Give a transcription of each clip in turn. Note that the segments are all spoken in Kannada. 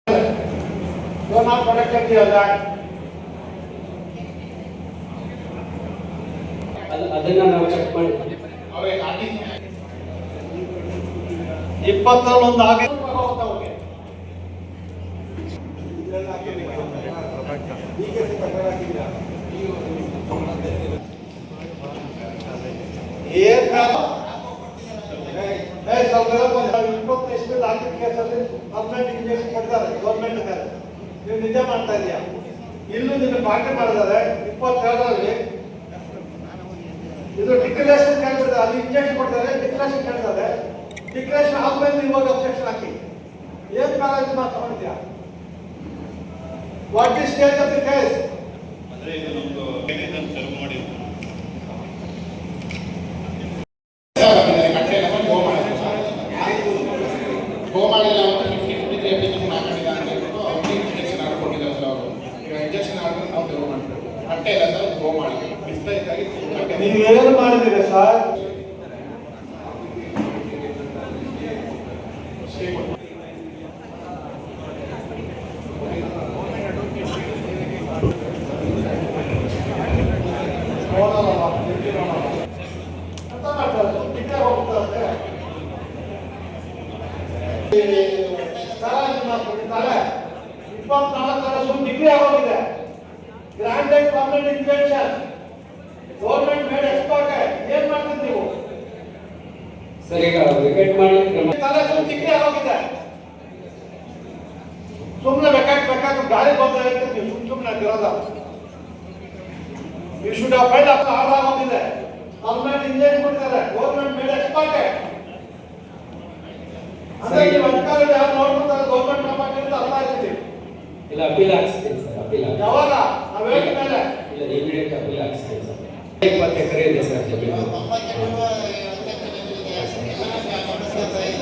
You are not protected here that. ಅದನ್ನ ನಾವು ಚೆಕ್ ಮಾಡಿ ಅವೇ 20 ಆಗಿ ನಿಜ ಮಾಡ್ತಾ ಇದೆಯಾ? ಇಲ್ಲೂ ನಿನ್ನ ಪಾಠ ಮಾಡಿದ್ದಾರೆ 27ರಲ್ಲಿ ಇದು ಡಿಕ್ಲರೇಷನ್ ಕೇಳಿದ್ರೆ ಅಲ್ಲಿ ಇಂಜೆಕ್ಷನ್ ಕೊಡ್ತಾರೆ, ಡಿಕ್ಲರೇಷನ್ ಕೇಳಿದ್ದಾರೆ. ಡಿಕ್ಲರೇಷನ್ ಆದ್ಮೇಲೆ ಇವಾಗ ಅಬ್ಜೆಕ್ಷನ್ ಹಾಕಿ ಏನ್ ಕಾಲೇಜ್ ಮಾತಾಡ್ತೀಯಾ? What is stage of the case? ಅಂದ್ರೆ ಇದು ನಮ್ದು ಏನೇನು ಸರ್ವ್ ಮಾಡಿ ಗೋ ಮಾಡಿಲ್ಲ ಅಂತ 50 ಅಪ್ಲಿಕೇಶನ್ ಹಾಕೊಂಡಿಲ್ಲ ಅಂತ ಹೇಳ್ಬಿಟ್ಟು ಅವ್ರಿಗೆ ಇಂಜೆಕ್ಷನ್ ಆರ್ಡರ್ ಕೊಟ್ಟಿದ್ದಾರೆ ಸರ್. ಅವರು ಈಗ ಇಂಜೆಕ್ಷನ್ ಆರ್ಡರ್ ನಾವು ತೆರವು ಮಾಡ್ಬೇಕು. ಕಟ್ಟೆ ಇಲ್ಲ ಸರ್, ಗೋ ಮಾಡಿ ಮಿಸ್ಟೇಕ್ ಆಗಿ ನೀವು ಏನು ಮಾಡಿದ್ದೀರಾ ಸರ್? ಡಿಗ್ರಿ ಆಗೋಗಿದೆ. Granted permanent injunction government made ex parte. ಏನ್ ಮಾಡ್ತೀರಿ ನೀವು? ಸರ್ ಈಗ ವಿಕೆಟ್ ಮಾಡಿ ಡಿಗ್ರಿ ಆಗೋಗಿದೆ. ಸುಮ್ಮನೆ ಬೇಕಾದ್ರೆ ಗಾಳಿ ಬಂದ ನೀವು ಸುಮ್ಮನೆ ಇರೋದ. You should have file up order ಆಗೋಗಿದೆ. ಪರ್ಮನೆಂಟ್ ಇಂಜಿನಿಯರ್ ಕೊಡ್ತಾರೆ, ಗೌರ್ಮೆಂಟ್ ಮೇಡ್ ಎಕ್ಸ್ಪರ್ಟ್. ಅಂದ್ರೆ ನೀವು ಅಧಿಕಾರಿಗಳು ಯಾರು ನೋಡ್ಕೊತಾರೆ ಗೌರ್ಮೆಂಟ್ ಪ್ರಾಪರ್ಟಿ ಅಂತ ಅರ್ಥ ಆಗ್ತಿದೆ. ಇಲ್ಲ ಅಪೀಲ್ ಹಾಕ್ಸ್ತೀನಿ ಸರ್. ಅಪೀಲ್ ಯಾವಾಗ ನಾವು ಹೇಳಿದ ಮೇಲೆ ಇಲ್ಲ ಇಮಿಡಿಯೇಟ್ ಅಪೀಲ್ ಹಾಕ್ಸ್ತೀನಿ ಸರ್. 20 ಎಕರೆ ಇದೆ ಸರ್ ಜಮೀನು.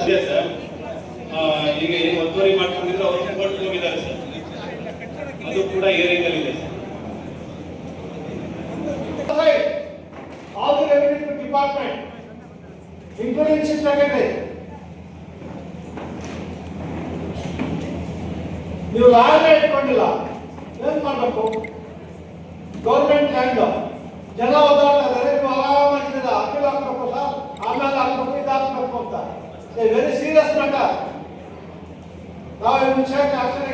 ಇದೆ ಸರ್. ಈಗ ಏನು ಒತ್ತುವರಿ ಮಾಡ್ಕೊಂಡಿದ್ರು ಅವರು ಕೋರ್ಟ್ಗೆ ಹೋಗಿದ್ದಾರೆ ಸರ್. ಅದು ಕೂಡ ಏರಿಯಾದಲ್ಲಿ ಇದೆ sir. all the revenue department including chief secretary ನೀವು ಲಾಯರ್ ಇಟ್ಕೊಂಡಿಲ್ಲ, ಏನ್ ಮಾಡ್ಬೇಕು? ಗೌರ್ಮೆಂಟ್ ಲ್ಯಾಂಡ್ ಜನ ಓದಾಡ್ತಾ ಇದ್ದಾರೆ, ನೀವು ಆರಾಮಾಗಿದ್ದೀರ. ಅಪೀಲ್ ಹಾಕ್ಬೇಕು ಸರ್, ಆಮೇಲೆ ಹಾಕ್ಬೇಕು, ಇದು ಹಾಕ್ಬೇಕು ಅಂತ. Very serious matter. ನಾವು ಈ ವಿಷಯಕ್ಕೆ ಆಕ್ಷನ್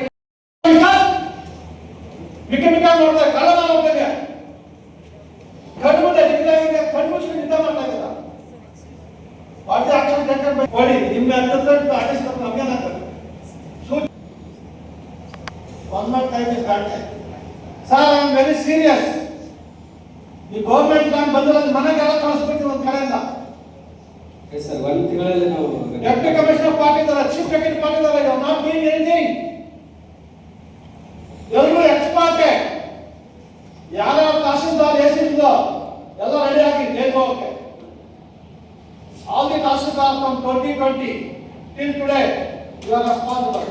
ಮಿಕ್ಕ ನೋಡ್ತಾರೆ, ಕಳ್ಳನ ನೋಡ್ತೇನೆ ಕಣ್ಮುಂದೆ ಡಿಗ್ರಿ ಕಣ್ಮುಚ್ಚಿಗೆ ನಿದ್ದೆ ಮಾಡ್ತಾ ಇದ್ದೀರ. ಪಾರ್ಟಿ ಆಕ್ಷನ್ ಟೇಕನ್ ಮಾಡಿ ನಿಮ್ಮ ಅಂತಂದ್ರೆ ಆರ್ಟಿಸ್ಟ್ ನಮ್ಗೆ ಆಗ್ತದೆ. One more time is granted. Sir, I am very serious. ಈ ಗೌರ್ಮೆಂಟ್ ಲ್ಯಾಂಡ್ ಬಂದ್ರೆ ಮನೆಗೆಲ್ಲ ಕಳಿಸ್ಬೇಕು ಒಂದು ಕಡೆಯಿಂದ. ಸರ್ ಒಂದು ತಿಂಗಳಲ್ಲಿ ನಾವು ಡೆಪ್ಟಿ ಕಮಿಷನರ್ ಪಾರ್ಟಿದ್ದಾರೆ, ಚೀಫ್ ಸೆಕ್ರೆಟರಿ ಪಾರ್ಟಿದ್ದಾರೆ. You not doing anything. ಎಲ್ಲರೂ ಎಕ್ಸ್ಪರ್ಟ್. ಯಾರ್ಯಾರು ತಹಸೀಲ್ದಾರ್ ಎಸಿದ್ರು ಎಲ್ಲ ರೆಡಿ ಆಗಿ ಜೈಲ್ ಹೋಗಕ್ಕೆ. All the tahsildar from 2020 till today you are responsible.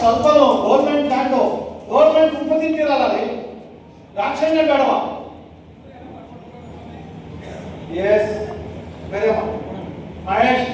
ಸ್ವಲ್ಪ ಗೌರ್ಮೆಂಟ್ ಲ್ಯಾಂಡು ಗೌರ್ಮೆಂಟ್ ಉಪತಿಂತಿರಲ್ಲ ರೀ, ರಾಕ್ಷಣ್ಯ ಬೇಡವಾ? Yes very much Mahesh